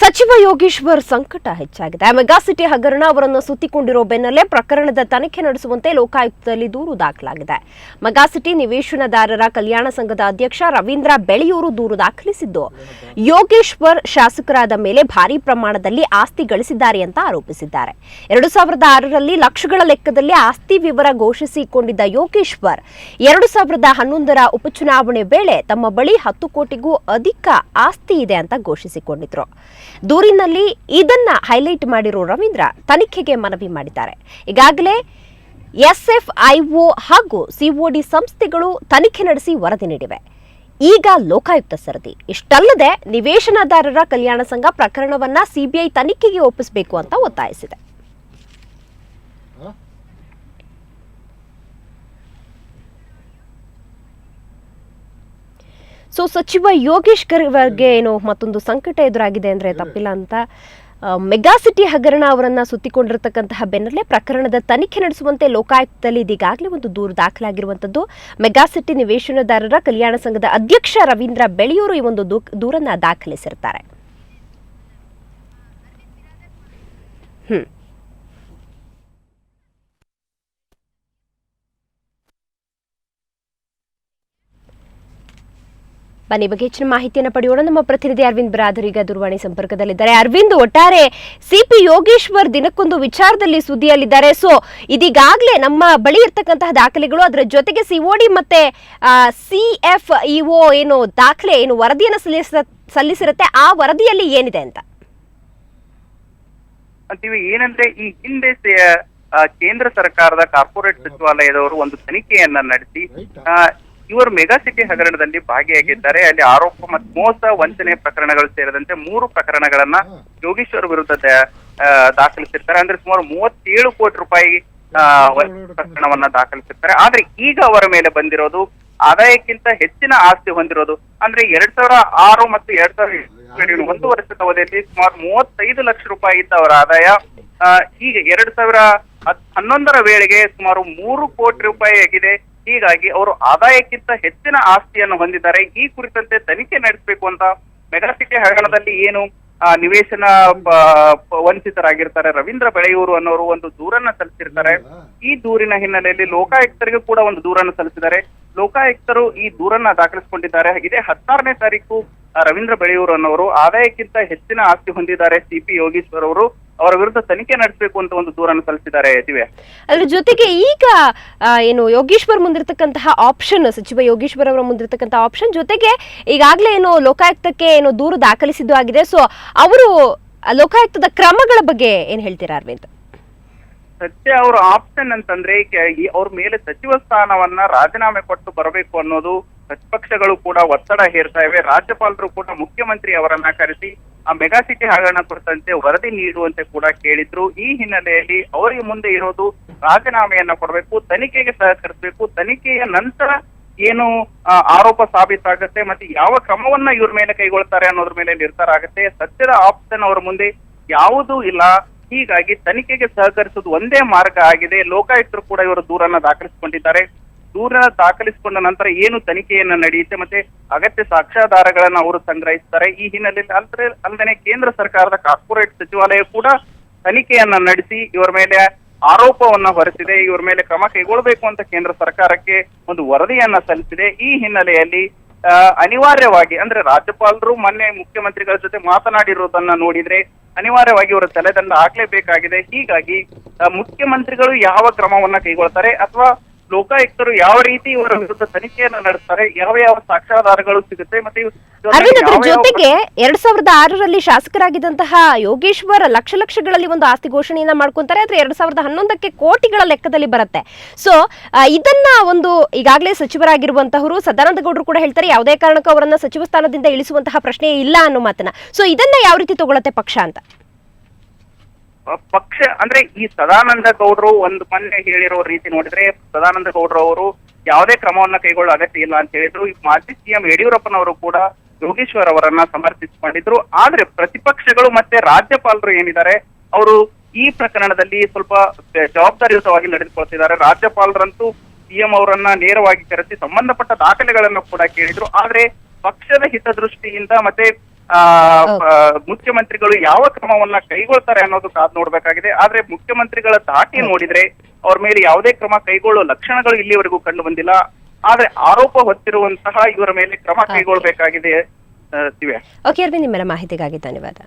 ಸಚಿವ ಯೋಗೇಶ್ವರ್ ಸಂಕಟ ಹೆಚ್ಚಾಗಿದೆ. ಮೆಗಾ ಸಿಟಿ ಹಗರಣ ಅವರನ್ನು ಸುತ್ತಿಕೊಂಡಿರೋ ಬೆನ್ನಲ್ಲೇ ಪ್ರಕರಣದ ತನಿಖೆ ನಡೆಸುವಂತೆ ಲೋಕಾಯುಕ್ತದಲ್ಲಿ ದೂರು ದಾಖಲಾಗಿದೆ. ಮೆಗಾ ಸಿಟಿ ನಿವೇಶನದಾರರ ಕಲ್ಯಾಣ ಸಂಘದ ಅಧ್ಯಕ್ಷ ರವೀಂದ್ರ ಬೆಳೆಯೂರು ದೂರು ದಾಖಲಿಸಿದ್ದು, ಯೋಗೇಶ್ವರ್ ಶಾಸಕರಾದ ಮೇಲೆ ಭಾರೀ ಪ್ರಮಾಣದಲ್ಲಿ ಆಸ್ತಿ ಗಳಿಸಿದ್ದಾರೆ ಅಂತ ಆರೋಪಿಸಿದ್ದಾರೆ. 2006ರಲ್ಲಿ ಲಕ್ಷಗಳ ಲೆಕ್ಕದಲ್ಲಿ ಆಸ್ತಿ ವಿವರ ಘೋಷಿಸಿಕೊಂಡಿದ್ದ ಯೋಗೇಶ್ವರ್ 2011ರ ಉಪಚುನಾವಣೆ ವೇಳೆ ತಮ್ಮ ಬಳಿ 10 ಕೋಟಿಗೂ ಅಧಿಕ ಆಸ್ತಿ ಇದೆ ಅಂತ ಘೋಷಿಸಿಕೊಂಡಿದ್ರು. ದೂರಿನಲ್ಲಿ ಇದನ್ನ ಹೈಲೈಟ್ ಮಾಡಿರೋ ರವೀಂದ್ರ ತನಿಖೆಗೆ ಮನವಿ ಮಾಡಿದ್ದಾರೆ. ಈಗಾಗಲೇ ಎಸ್ಎಫ್ಐಒ ಹಾಗೂ ಸಿಒಡಿ ಸಂಸ್ಥೆಗಳು ತನಿಖೆ ನಡೆಸಿ ವರದಿ ನೀಡಿವೆ. ಈಗ ಲೋಕಾಯುಕ್ತ ಸರದಿ. ಇಷ್ಟಲ್ಲದೆ ನಿವೇಶನದಾರರ ಕಲ್ಯಾಣ ಸಂಘ ಪ್ರಕರಣವನ್ನ ಸಿಬಿಐ ತನಿಖೆಗೆ ಒಪ್ಪಿಸಬೇಕು ಅಂತ ಒತ್ತಾಯಿಸಿದೆ. ಸೊ ಸಚಿವ ಯೋಗೇಶ್ ಅವರಿಗೆ ಏನೋ ಮತ್ತೊಂದು ಸಂಕಟ ಎದುರಾಗಿದೆ ಅಂದ್ರೆ ತಪ್ಪಿಲ್ಲ ಅಂತ. ಮೆಗಾ ಸಿಟಿ ಹಗರಣ ಅವರನ್ನ ಸುತ್ತಿಕೊಂಡಿರತಕ್ಕಂತಹ ಬೆನ್ನಲ್ಲೇ ಪ್ರಕರಣದ ತನಿಖೆ ನಡೆಸುವಂತೆ ಲೋಕಾಯುಕ್ತದಲ್ಲಿ ಇದೀಗಾಗಲೇ ಒಂದು ದೂರು ದಾಖಲಾಗಿರುವಂತದ್ದು. ಮೆಗಾ ಸಿಟಿ ನಿವೇಶನದಾರರ ಕಲ್ಯಾಣ ಸಂಘದ ಅಧ್ಯಕ್ಷ ರವೀಂದ್ರ ಬೆಳೆಯೂರು ಈ ಒಂದು ದೂರನ್ನ ದಾಖಲಿಸಿರ್ತಾರೆ. ಬನ್ನಿ ಬಗ್ಗೆ ಹೆಚ್ಚಿನ ಮಾಹಿತಿಯನ್ನು ಪಡೆಯೋಣ. ನಮ್ಮ ಪ್ರತಿನಿಧಿ ಅರವಿಂದ್ ಬ್ರಾದರ್ ಈಗ ದೂರವಾಣಿ ಸಂಪರ್ಕದಲ್ಲಿದ್ದಾರೆ. ಅರವಿಂದ್, ಒಟ್ಟಾರೆ ಸಿಪಿ ಯೋಗೇಶ್ವರ್ ದಿನಕ್ಕೊಂದು ವಿಚಾರದಲ್ಲಿ ಸುದ್ದಿಯಲ್ಲಿದ್ದಾರೆ. ಸೊ ಇದೀಗಾಗಲೇ ನಮ್ಮ ಬಳಿ ಇರ್ತಕ್ಕಂತಹ ದಾಖಲೆಗಳು, ಅದರ ಜೊತೆಗೆ ಸಿಒಡಿ ಮತ್ತೆ ಸಿಎಫ್ಇಒ ಏನು ದಾಖಲೆ ಏನು ವರದಿಯನ್ನು ಸಲ್ಲಿಸಿರುತ್ತೆ, ಆ ವರದಿಯಲ್ಲಿ ಏನಿದೆ ಅಂತ ಅಂತೀವಿ. ಏನಂದ್ರೆ ಈ ಹಿಂದೆ ಕೇಂದ್ರ ಸರ್ಕಾರದ ಕಾರ್ಪೊರೇಟ್ ಸಚಿವಾಲಯದವರು ಒಂದು ತನಿಖೆಯನ್ನ ನಡೆಸಿ ಇವರು ಮೆಗಾ ಸಿಟಿ ಹಗರಣದಲ್ಲಿ ಭಾಗಿಯಾಗಿದ್ದಾರೆ. ಅಲ್ಲಿ ಆರೋಪ ಮತ್ತು ಮೋಸ ವಂಚನೆ ಪ್ರಕರಣಗಳು ಸೇರಿದಂತೆ 3 ಪ್ರಕರಣಗಳನ್ನ ಯೋಗೇಶ್ವರ್ ವಿರುದ್ಧ ದಾಖಲಿಸಿರ್ತಾರೆ. ಅಂದ್ರೆ ಸುಮಾರು 37 ಕೋಟಿ ರೂಪಾಯಿ ಪ್ರಕರಣವನ್ನ ದಾಖಲಿಸಿರ್ತಾರೆ. ಆದ್ರೆ ಈಗ ಅವರ ಮೇಲೆ ಬಂದಿರೋದು ಆದಾಯಕ್ಕಿಂತ ಹೆಚ್ಚಿನ ಆಸ್ತಿ ಹೊಂದಿರೋದು. ಅಂದ್ರೆ 2006 ಮತ್ತು 2007 1 ವರ್ಷದ ಅವಧಿಯಲ್ಲಿ ಸುಮಾರು 35 ಲಕ್ಷ ರೂಪಾಯಿ ಇದ್ದ ಅವರ ಆದಾಯ ಈಗ 2011ರ ವೇಳೆಗೆ ಸುಮಾರು 3 ಕೋಟಿ ರೂಪಾಯಿ ಆಗಿದೆ. ಹೀಗಾಗಿ ಅವರು ಆದಾಯಕ್ಕಿಂತ ಹೆಚ್ಚಿನ ಆಸ್ತಿಯನ್ನು ಹೊಂದಿದ್ದಾರೆ. ಈ ಕುರಿತಂತೆ ತನಿಖೆ ನಡೆಸಬೇಕು ಅಂತ ಮೆಗಾ ಸಿಟಿ ಹಗರಣದಲ್ಲಿ ಏನು ನಿವೇಶನ ವಂಚಿತರಾಗಿರ್ತಾರೆ ರವೀಂದ್ರ ಬೆಳೆಯೂರು ಅನ್ನೋರು ಒಂದು ದೂರನ್ನ ಸಲ್ಲಿಸಿರ್ತಾರೆ. ಈ ದೂರಿನ ಹಿನ್ನೆಲೆಯಲ್ಲಿ ಲೋಕಾಯುಕ್ತರಿಗೂ ಕೂಡ ಒಂದು ದೂರನ್ನು ಸಲ್ಲಿಸಿದ್ದಾರೆ. ಲೋಕಾಯುಕ್ತರು ಈ ದೂರನ್ನ ದಾಖಲಿಸಿಕೊಂಡಿದ್ದಾರೆ. ಇದೇ 16ನೇ ತಾರೀಕು ರವೀಂದ್ರ ಬೆಳೆಯೂರು ಅನ್ನೋರು ಆದಾಯಕ್ಕಿಂತ ಹೆಚ್ಚಿನ ಆಸ್ತಿ ಹೊಂದಿದ್ದಾರೆ ಸಿಪಿ ಯೋಗೇಶ್ವರ್ ಅವರು, ಅವರ ವಿರುದ್ಧ ತನಿಖೆ ನಡೆಸಬೇಕು ಅಂತ ಒಂದು ದೂರನ್ನು ಸಲ್ಲಿಸಿದ್ದಾರೆ. ದಿವ್ಯ, ಅದ್ರ ಜೊತೆಗೆ ಈಗ ಏನು ಯೋಗೇಶ್ವರ್ ಮುಂದಿರ್ತಕ್ಕಂತಹ ಆಪ್ಷನ್, ಸಚಿವ ಯೋಗೇಶ್ವರ್ ಅವರ ಮುಂದಿರ್ತಕ್ಕಂತಹ ಆಪ್ಷನ್ ಜೊತೆಗೆ ಈಗಾಗಲೇ ಏನು ಲೋಕಾಯುಕ್ತಕ್ಕೆ ಏನು ದೂರು ದಾಖಲಿಸಿದ್ದು ಆಗಿದೆ. ಸೊ ಅವರು ಲೋಕಾಯುಕ್ತದ ಕ್ರಮಗಳ ಬಗ್ಗೆ ಏನ್ ಹೇಳ್ತೀರಾ ಅರವಿಂದ್? ಸದ್ಯ ಅವರ ಆಪ್ಷನ್ ಅಂತಂದ್ರೆ ಅವ್ರ ಮೇಲೆ ಸಚಿವ ಸ್ಥಾನವನ್ನ ರಾಜೀನಾಮೆ ಕೊಟ್ಟು ಬರಬೇಕು ಅನ್ನೋದು ಪ್ರತಿಪಕ್ಷಗಳು ಕೂಡ ಒತ್ತಡ ಹೇರ್ತಾ ಇವೆ. ರಾಜ್ಯಪಾಲರು ಕೂಡ ಮುಖ್ಯಮಂತ್ರಿ ಅವರನ್ನ ಕರೆಸಿ ಆ ಮೆಗಾ ಸಿಟಿ ಹಗರಣ ಕುರಿತಂತೆ ವರದಿ ನೀಡುವಂತೆ ಕೂಡ ಕೇಳಿದ್ರು. ಈ ಹಿನ್ನೆಲೆಯಲ್ಲಿ ಅವರಿಗೆ ಮುಂದೆ ಇರೋದು ರಾಜೀನಾಮೆಯನ್ನ ಕೊಡಬೇಕು, ತನಿಖೆಗೆ ಸಹಕರಿಸಬೇಕು. ತನಿಖೆಯ ನಂತರ ಏನು ಆರೋಪ ಸಾಬೀತಾಗುತ್ತೆ ಮತ್ತೆ ಯಾವ ಕ್ರಮವನ್ನ ಇವ್ರ ಮೇಲೆ ಕೈಗೊಳ್ತಾರೆ ಅನ್ನೋದ್ರ ಮೇಲೆ ನಿರ್ಧಾರ ಆಗುತ್ತೆ. ಸದ್ಯದ ಆಪ್ಷನ್ ಅವರ ಮುಂದೆ ಯಾವುದೂ ಇಲ್ಲ. ಹೀಗಾಗಿ ತನಿಖೆಗೆ ಸಹಕರಿಸುವುದು ಒಂದೇ ಮಾರ್ಗ ಆಗಿದೆ. ಲೋಕಾಯುಕ್ತರು ಕೂಡ ಇವರು ದೂರನ್ನ ದಾಖಲಿಸಿಕೊಂಡಿದ್ದಾರೆ. ದೂರ ದಾಖಲಿಸಿಕೊಂಡ ನಂತರ ಏನು ತನಿಖೆಯನ್ನ ನಡೆಯುತ್ತೆ ಮತ್ತೆ ಅಗತ್ಯ ಸಾಕ್ಷ್ಯಾಧಾರಗಳನ್ನ ಅವರು ಸಂಗ್ರಹಿಸ್ತಾರೆ. ಈ ಹಿನ್ನೆಲೆಯಲ್ಲಿ ಅಲ್ಲದೆ ಕೇಂದ್ರ ಸರ್ಕಾರದ ಕಾರ್ಪೊರೇಟ್ ಸಚಿವಾಲಯ ಕೂಡ ತನಿಖೆಯನ್ನ ನಡೆಸಿ ಇವರ ಮೇಲೆ ಆರೋಪವನ್ನ ಹೊರಿಸಿದೆ. ಇವರ ಮೇಲೆ ಕ್ರಮ ಕೈಗೊಳ್ಳಬೇಕು ಅಂತ ಕೇಂದ್ರ ಸರ್ಕಾರಕ್ಕೆ ಒಂದು ವರದಿಯನ್ನ ಸಲ್ಲಿಸಿದೆ. ಈ ಹಿನ್ನೆಲೆಯಲ್ಲಿ ಅನಿವಾರ್ಯವಾಗಿ ಅಂದ್ರೆ ರಾಜ್ಯಪಾಲರು ಮೊನ್ನೆ ಮುಖ್ಯಮಂತ್ರಿಗಳ ಜೊತೆ ಮಾತನಾಡಿರೋದನ್ನ ನೋಡಿದ್ರೆ ಅನಿವಾರ್ಯವಾಗಿ ಇವರ ತಲೆದಂಡ ಹಾಕ್ಲೇಬೇಕಾಗಿದೆ. ಹೀಗಾಗಿ ಮುಖ್ಯಮಂತ್ರಿಗಳು ಯಾವ ಕ್ರಮವನ್ನ ಕೈಗೊಳ್ತಾರೆ ಅಥವಾ ಲೋಕಾಯುಕ್ತರು ಯಾವ ರೀತಿ ಇವರ ವಿರುದ್ಧ ತನಿಖೆಯನ್ನ ನಡೆಸ್ತಾರೆ, ಯಾವ ಯಾವ ಸಾಕ್ಷ್ಯಾಧಾರಗಳು ಸಿಗುತ್ತೆ ಮತ್ತೆ ಜೊತೆಗೆ 2006ರಲ್ಲಿ ಶಾಸಕರಾಗಿದ್ದಂತಹ ಯೋಗೇಶ್ವರ್ ಲಕ್ಷಗಳಲ್ಲಿ ಒಂದು ಆಸ್ತಿ ಘೋಷಣೆಯನ್ನ ಮಾಡ್ಕೊಂತಾರೆ. ಆದ್ರೆ 2011ಕ್ಕೆ ಕೋಟಿಗಳ ಲೆಕ್ಕದಲ್ಲಿ ಬರುತ್ತೆ. ಸೊ ಇದನ್ನ ಒಂದು ಈಗಾಗಲೇ ಸಚಿವರಾಗಿರುವಂತಹವರು ಸದಾನಂದ ಗೌಡರು ಕೂಡ ಹೇಳ್ತಾರೆ, ಯಾವುದೇ ಕಾರಣಕ್ಕೂ ಅವರನ್ನ ಸಚಿವ ಸ್ಥಾನದಿಂದ ಇಳಿಸುವಂತಹ ಪ್ರಶ್ನೆ ಇಲ್ಲ ಅನ್ನೋ ಮಾತನ್ನ. ಸೊ ಇದನ್ನ ಯಾವ ರೀತಿ ತಗೊಳತ್ತೆ ಪಕ್ಷ ಅಂತ? ಪಕ್ಷ ಅಂದ್ರೆ ಈ ಸದಾನಂದ ಗೌಡರು ಒಂದು ಮೊನ್ನೆ ಹೇಳಿರೋ ರೀತಿ ನೋಡಿದ್ರೆ ಸದಾನಂದ ಗೌಡರು ಅವರು ಯಾವುದೇ ಕ್ರಮವನ್ನ ಕೈಗೊಳ್ಳೋ ಅಗತ್ಯ ಇಲ್ಲ ಅಂತ ಹೇಳಿದ್ರು. ಮಾಜಿ ಸಿಎಂ ಯಡಿಯೂರಪ್ಪನವರು ಕೂಡ ಯೋಗೇಶ್ವರ್ ಅವರನ್ನ ಸಮರ್ಥಿಸಿಕೊಂಡಿದ್ರು. ಆದ್ರೆ ಪ್ರತಿಪಕ್ಷಗಳು ಮತ್ತೆ ರಾಜ್ಯಪಾಲರು ಏನಿದ್ದಾರೆ ಅವರು ಈ ಪ್ರಕರಣದಲ್ಲಿ ಸ್ವಲ್ಪ ಜವಾಬ್ದಾರಿಯುತವಾಗಿ ನಡೆದುಕೊಳ್ತಿದ್ದಾರೆ. ರಾಜ್ಯಪಾಲರಂತೂ ಸಿಎಂ ಅವರನ್ನ ನೇರವಾಗಿ ಕರೆಸಿ ಸಂಬಂಧಪಟ್ಟ ದಾಖಲೆಗಳನ್ನು ಕೂಡ ಕೇಳಿದ್ರು. ಆದ್ರೆ ಪಕ್ಷದ ಹಿತದೃಷ್ಟಿಯಿಂದ ಮತ್ತೆ ಮುಖ್ಯಮಂತ್ರಿಗಳು ಯಾವ ಕ್ರಮವನ್ನ ಕೈಗೊಳ್ತಾರೆ ಅನ್ನೋದು ಕಾದ್ ನೋಡ್ಬೇಕಾಗಿದೆ. ಆದ್ರೆ ಮುಖ್ಯಮಂತ್ರಿಗಳ ಧಾಟಿ ನೋಡಿದ್ರೆ ಅವ್ರ ಮೇಲೆ ಯಾವುದೇ ಕ್ರಮ ಕೈಗೊಳ್ಳುವ ಲಕ್ಷಣಗಳು ಇಲ್ಲಿವರೆಗೂ ಕಂಡು ಬಂದಿಲ್ಲ. ಆದ್ರೆ ಆರೋಪ ಹೊತ್ತಿರುವಂತಹ ಇವರ ಮೇಲೆ ಕ್ರಮ ಕೈಗೊಳ್ಳಬೇಕಾಗಿದೆ. ದಿವ್ಯಾ. ಓಕೆ ಅರವಿಂದ್, ನಿಮ್ಮೆಲ್ಲ ಮಾಹಿತಿಗಾಗಿ ಧನ್ಯವಾದ.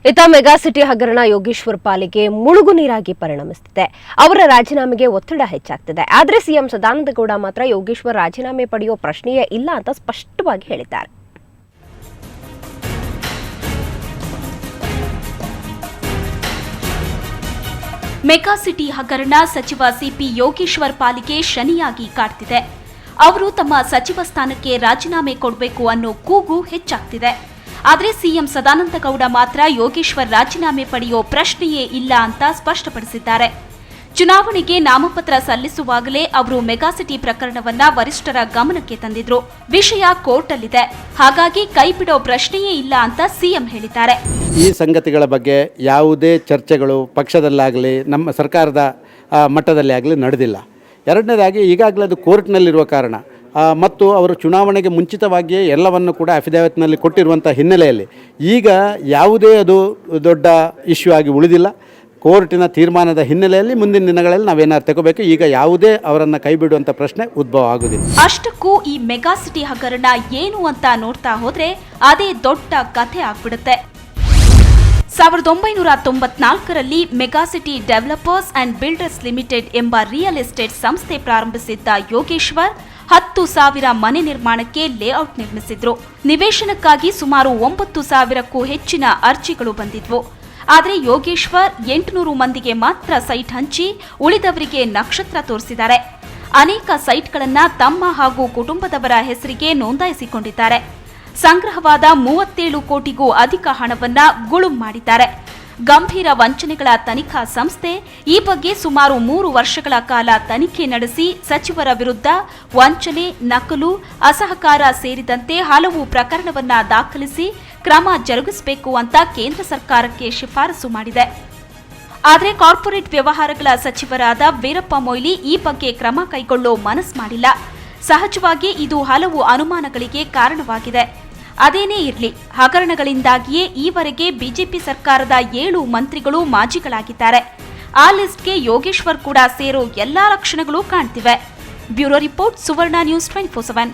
ಇತ್ತ ಮೆಗಾ ಸಿಟಿ ಹಗರಣ ಯೋಗೇಶ್ವರ್ ಪಾಲಿಗೆ ಮುಳುಗು ನೀರಾಗಿ ಪರಿಣಮಿಸುತ್ತಿದೆ. ಅವರ ರಾಜೀನಾಮೆಗೆ ಒತ್ತಡ ಹೆಚ್ಚಾಗ್ತಿದೆ. ಆದರೆ ಸಿಎಂ ಸದಾನಂದ ಗೌಡ ಮಾತ್ರ ಯೋಗೇಶ್ವರ್ ರಾಜೀನಾಮೆ ಪಡೆಯುವ ಪ್ರಶ್ನೆಯೇ ಇಲ್ಲ ಅಂತ ಸ್ಪಷ್ಟವಾಗಿ ಹೇಳಿದ್ದಾರೆ. ಮೆಗಾ ಸಿಟಿ ಹಗರಣ ಸಚಿವ ಸಿಪಿ ಯೋಗೇಶ್ವರ್ ಪಾಲಿಗೆ ಶನಿಯಾಗಿ ಕಾಡ್ತಿದೆ. ಅವರು ತಮ್ಮ ಸಚಿವ ಸ್ಥಾನಕ್ಕೆ ರಾಜೀನಾಮೆ ಕೊಡಬೇಕು ಅನ್ನೋ ಕೂಗು ಹೆಚ್ಚಾಗ್ತಿದೆ. ಆದರೆ ಸಿಎಂ ಸದಾನಂದ ಗೌಡ ಮಾತ್ರ ಯೋಗೇಶ್ವರ್ ರಾಜೀನಾಮೆ ಪಡೆಯೋ ಪ್ರಶ್ನೆಯೇ ಇಲ್ಲ ಅಂತ ಸ್ಪಷ್ಟಪಡಿಸಿದ್ದಾರೆ. ಚುನಾವಣೆಗೆ ನಾಮಪತ್ರ ಸಲ್ಲಿಸುವಾಗಲೇ ಅವರು ಮೆಗಾಸಿಟಿ ಪ್ರಕರಣವನ್ನ ವರಿಷ್ಠರ ಗಮನಕ್ಕೆ ತಂದಿದ್ರು. ವಿಷಯ ಕೋರ್ಟಲ್ಲಿದೆ, ಹಾಗಾಗಿ ಕೈಬಿಡೋ ಪ್ರಶ್ನೆಯೇ ಇಲ್ಲ ಅಂತ ಸಿಎಂ ಹೇಳಿದ್ದಾರೆ. ಈ ಸಂಗತಿಗಳ ಬಗ್ಗೆ ಯಾವುದೇ ಚರ್ಚೆಗಳು ಪಕ್ಷದಲ್ಲಾಗಲಿ ನಮ್ಮ ಸರ್ಕಾರದ ಮಟ್ಟದಲ್ಲಿ ಆಗಲಿ ನಡೆದಿಲ್ಲ. ಎರಡನೇದಾಗಿ ಈಗಾಗಲೇ ಅದು ಕೋರ್ಟ್ನಲ್ಲಿರುವ ಕಾರಣ ಮತ್ತು ಅವರು ಚುನಾವಣೆಗೆ ಮುಂಚಿತವಾಗಿಯೇ ಎಲ್ಲವನ್ನು ಕೂಡ ಅಫಿಡವಿಟ್ನಲ್ಲಿ ಕೊಟ್ಟಿರುವಂಥ ಹಿನ್ನೆಲೆಯಲ್ಲಿ ಈಗ ಯಾವುದೇ ಅದು ದೊಡ್ಡ ಇಶ್ಯೂ ಆಗಿ ಉಳಿದಿಲ್ಲ. ಕೋರ್ಟಿನ ತೀರ್ಮಾನದ ಹಿನ್ನೆಲೆಯಲ್ಲಿ ಮುಂದಿನ ದಿನಗಳಲ್ಲಿ ನಾವೇನಾದ್ರು ತಗೋಬೇಕು. ಈಗ ಯಾವುದೇ ಅವರನ್ನು ಕೈ ಬಿಡುವಂಥ ಪ್ರಶ್ನೆ ಉದ್ಭವ ಆಗುವುದಿಲ್ಲ. ಅಷ್ಟಕ್ಕೂ ಈ ಮೆಗಾ ಸಿಟಿ ಹಗರಣ ಏನು ಅಂತ ನೋಡ್ತಾ ಹೋದ್ರೆ ಅದೇ ದೊಡ್ಡ ಕಥೆ ಆಗ್ಬಿಡುತ್ತೆ. 1994ರಲ್ಲಿ Megacity Developers and Builders Limited ಎಂಬ ರಿಯಲ್ ಎಸ್ಟೇಟ್ ಸಂಸ್ಥೆ ಪ್ರಾರಂಭಿಸಿದ್ದ ಯೋಗೇಶ್ವರ್ 10,000 ಮನೆ ನಿರ್ಮಾಣಕ್ಕೆ ಲೇಔಟ್ ನಿರ್ಮಿಸಿದ್ರು. ನಿವೇಶನಕ್ಕಾಗಿ ಸುಮಾರು 9,000ಕ್ಕೂ ಹೆಚ್ಚಿನ ಅರ್ಜಿಗಳು ಬಂದಿದ್ವು. ಆದರೆ ಯೋಗೇಶ್ವರ್ 800 ಮಂದಿಗೆ ಮಾತ್ರ ಸೈಟ್ ಹಂಚಿ ಉಳಿದವರಿಗೆ ನಕ್ಷತ್ರ ತೋರಿಸಿದ್ದಾರೆ. ಅನೇಕ ಸೈಟ್ಗಳನ್ನ ತಮ್ಮ ಹಾಗೂ ಕುಟುಂಬದವರ ಹೆಸರಿಗೆ ನೋಂದಾಯಿಸಿಕೊಂಡಿದ್ದಾರೆ. ಸಂಗ್ರಹವಾದ 37 ಕೋಟಿಗೂ ಅಧಿಕ ಹಣವನ್ನ ಗುಳುಂ ಮಾಡಿದ್ದಾರೆ. ಗಂಭೀರ ವಂಚನೆಗಳ ತನಿಖಾ ಸಂಸ್ಥೆ ಈ ಬಗ್ಗೆ ಸುಮಾರು 3 ವರ್ಷಗಳ ಕಾಲ ತನಿಖೆ ನಡೆಸಿ ಸಚಿವರ ವಿರುದ್ಧ ವಂಚನೆ, ನಕಲು, ಅಸಹಕಾರ ಸೇರಿದಂತೆ ಹಲವು ಪ್ರಕರಣವನ್ನ ದಾಖಲಿಸಿ ಕ್ರಮ ಜರುಗಿಸಬೇಕು ಅಂತ ಕೇಂದ್ರ ಸರ್ಕಾರಕ್ಕೆ ಶಿಫಾರಸು ಮಾಡಿದೆ. ಆದರೆ ಕಾರ್ಪೊರೇಟ್ ವ್ಯವಹಾರಗಳ ಸಚಿವರಾದ ವೀರಪ್ಪ ಮೊಯ್ಲಿ ಈ ಬಗ್ಗೆ ಕ್ರಮ ಕೈಗೊಳ್ಳೋ ಮನಸ್ಸು ಮಾಡಿಲ್ಲ. ಸಹಜವಾಗಿ ಇದು ಹಲವು ಅನುಮಾನಗಳಿಗೆ ಕಾರಣವಾಗಿದೆ. ಅದೇನೇ ಇರಲಿ, ಹಗರಣಗಳಿಂದಾಗಿಯೇ ಈವರೆಗೆ ಬಿಜೆಪಿ ಸರ್ಕಾರದ 7 ಮಂತ್ರಿಗಳು ಮಾಜಿಗಳಾಗಿದ್ದಾರೆ. ಆ ಲಿಸ್ಟ್ಗೆ ಯೋಗೇಶ್ವರ್ ಕೂಡ ಸೇರೋ ಎಲ್ಲಾ ಲಕ್ಷಣಗಳು ಕಾಣ್ತಿವೆ. ಬ್ಯೂರೋ ರಿಪೋರ್ಟ್, ಸುವರ್ಣ ನ್ಯೂಸ್ 24/7.